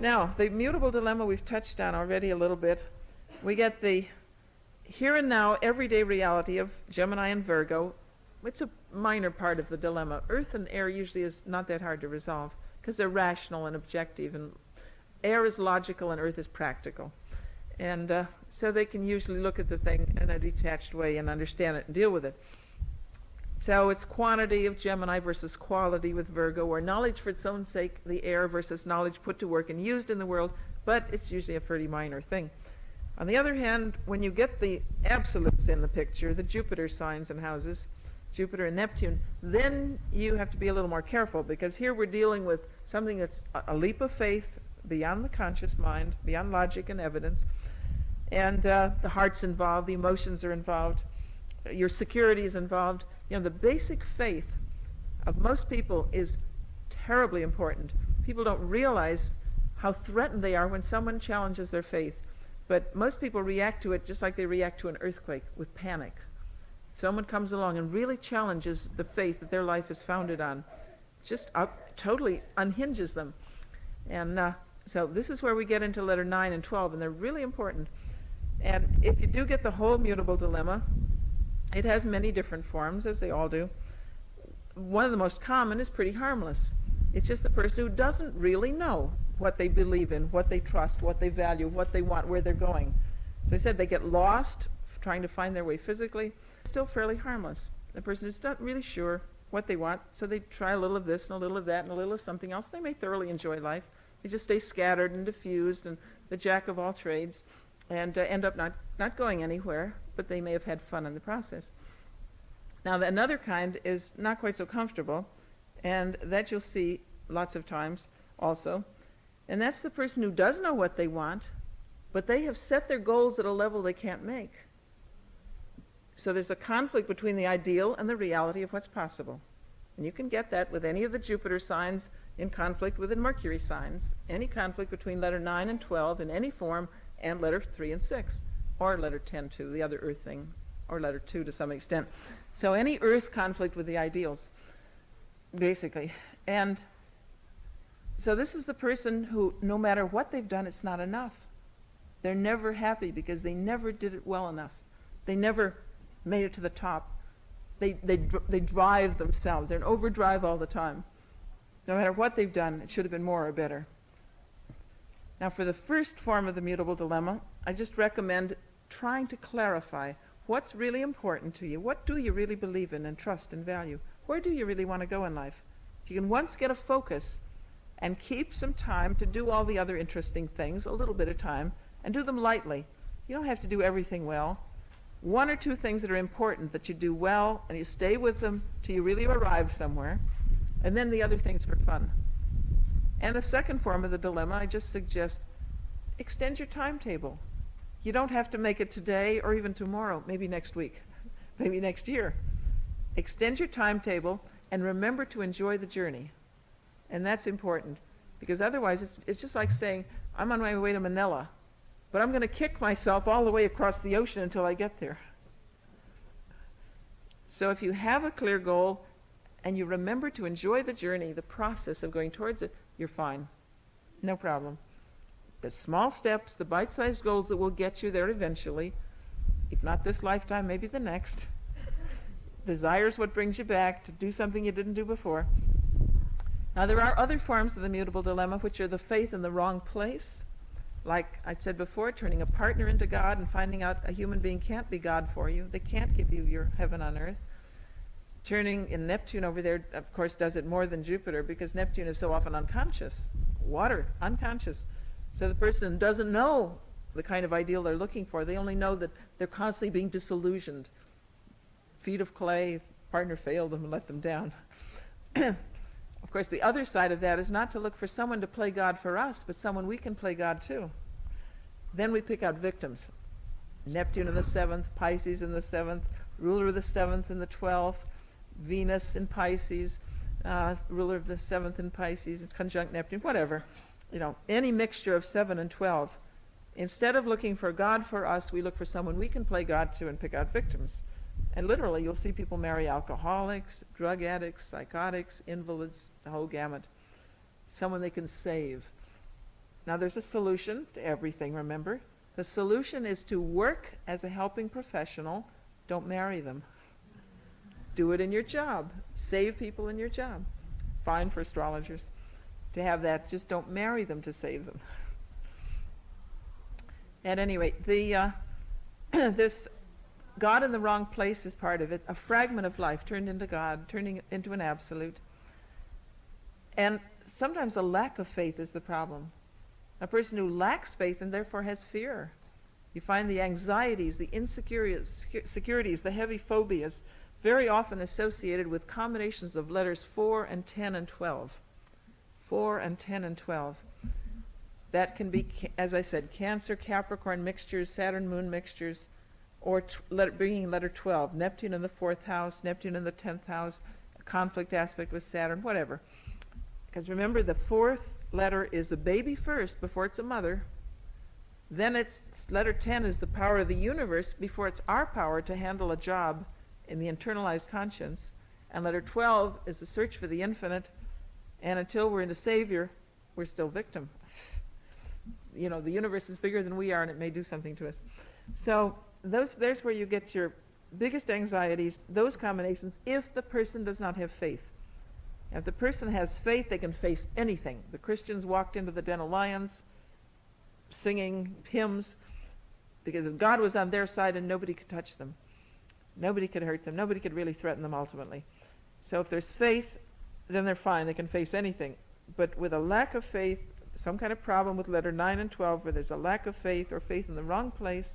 Now, the mutable dilemma we've touched on already a little bit. We get the here and now everyday reality of Gemini and Virgo. It's a minor part of the dilemma. Earth and air usually is not that hard to resolve because they're rational and objective, and air is logical and earth is practical. And so they can usually look at the thing in a detached way and understand it and deal with it. So it's quantity of Gemini versus quality with Virgo, or knowledge for its own sake, the air, versus knowledge put to work and used in the world, but it's usually a pretty minor thing. On the other hand, when you get the absolutes in the picture, the Jupiter signs and houses, Jupiter and Neptune, then you have to be a little more careful, because here we're dealing with something that's a leap of faith beyond the conscious mind, beyond logic and evidence, and the heart's involved, the emotions are involved, your security is involved. You know, the basic faith of most people is terribly important. People don't realize how threatened they are when someone challenges their faith. But most people react to it just like they react to an earthquake, with panic. If someone comes along and really challenges the faith that their life is founded on, just totally unhinges them. And so this is where we get into letter 9 and 12, and they're really important. And if you do get the whole mutable dilemma, it has many different forms, as they all do. One of the most common is pretty harmless. It's just the person who doesn't really know what they believe in, what they trust, what they value, what they want, where they're going. So I said they get lost trying to find their way physically. It's still fairly harmless. The person who's not really sure what they want, so they try a little of this and a little of that and a little of something else. They may thoroughly enjoy life. They just stay scattered and diffused and the jack of all trades, and end up not going anywhere, but they may have had fun in the process. Now, another kind is not quite so comfortable, and that you'll see lots of times also, and that's the person who does know what they want, but they have set their goals at a level they can't make. So there's a conflict between the ideal and the reality of what's possible. And you can get that with any of the Jupiter signs in conflict with the Mercury signs, any conflict between letter 9 and 12 in any form, and letter 3 and 6, or letter 10 too, the other earth thing, or letter 2 to some extent. So any earth conflict with the ideals, basically. And so this is the person who, no matter what they've done, it's not enough. They're never happy because they never did it well enough. They never made it to the top. They drive themselves. They're in overdrive all the time. No matter what they've done, it should have been more or better. Now, for the first form of the mutable dilemma, I just recommend trying to clarify what's really important to you. What do you really believe in and trust and value? Where do you really want to go in life? If you can once get a focus and keep some time to do all the other interesting things, a little bit of time, and do them lightly. You don't have to do everything well. One or two things that are important that you do well, and you stay with them till you really arrive somewhere, and then the other things for fun. And the second form of the dilemma, I just suggest extend your timetable. You don't have to make it today or even tomorrow, maybe next week, maybe next year. Extend your timetable and remember to enjoy the journey. And that's important, because otherwise it's just like saying, I'm on my way to Manila, but I'm going to kick myself all the way across the ocean until I get there. So if you have a clear goal and you remember to enjoy the journey, the process of going towards it, you're fine. No problem. The small steps, the bite-sized goals that will get you there eventually, if not this lifetime, maybe the next. Desire's what brings you back to do something you didn't do before. Now, there are other forms of the mutable dilemma, which are the faith in the wrong place. Like I said before, turning a partner into God and finding out a human being can't be God for you. They can't give you your heaven on earth. Turning in Neptune over there, of course, does it more than Jupiter, because Neptune is so often unconscious. Water, unconscious. So the person doesn't know the kind of ideal they're looking for. They only know that they're constantly being disillusioned. Feet of clay, partner failed them and let them down. Of course, the other side of that is not to look for someone to play God for us, but someone we can play God too. Then we pick out victims. Neptune in the 7th, Pisces in the 7th, ruler of the 7th and the 12th, Venus in Pisces, ruler of the 7th in Pisces, conjunct Neptune, whatever. You know, any mixture of 7 and 12. Instead of looking for God for us, we look for someone we can play God to and pick out victims. And literally, you'll see people marry alcoholics, drug addicts, psychotics, invalids, the whole gamut. Someone they can save. Now there's a solution to everything, remember? The solution is to work as a helping professional. Don't marry them. Do it in your job. Save people in your job. Fine for astrologers to have that. Just don't marry them to save them. At any rate, this God in the wrong place is part of it. A fragment of life turned into God, turning into an absolute. And sometimes a lack of faith is the problem. A person who lacks faith and therefore has fear. You find the anxieties, the insecurities, the heavy phobias very often associated with combinations of letters 4 and 10 and 12. 4 and 10 and 12. That can be, as I said, Cancer, Capricorn mixtures, Saturn, Moon mixtures, or bringing letter 12, Neptune in the 4th house, Neptune in the 10th house, a conflict aspect with Saturn, whatever. Because remember, the 4th letter is the baby first before it's a mother. Then it's letter 10 is the power of the universe before it's our power to handle a job in the internalized conscience. And letter 12 is the search for the infinite. And until we're in the Savior, we're still victim. You know, the universe is bigger than we are, and it may do something to us. So there's where you get your biggest anxieties, those combinations, if the person does not have faith. If the person has faith, they can face anything. The Christians walked into the den of lions singing hymns because if God was on their side, and nobody could touch them. Nobody could hurt them. Nobody could really threaten them ultimately. So if there's faith, then they're fine. They can face anything. But with a lack of faith, some kind of problem with letter 9 and 12 where there's a lack of faith or faith in the wrong place,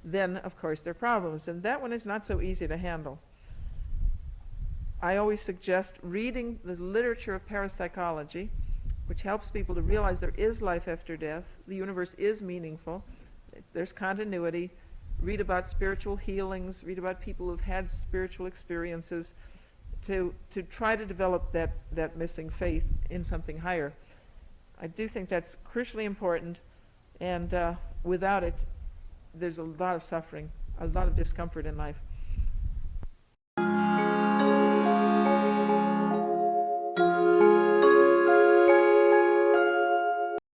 then, of course, there are problems. And that one is not so easy to handle. I always suggest reading the literature of parapsychology, which helps people to realize there is life after death. The universe is meaningful. There's continuity. Read about spiritual healings. Read about people who've had spiritual experiences to try to develop that missing faith in something higher. I do think that's crucially important, and without it, there's a lot of suffering, a lot of discomfort in life.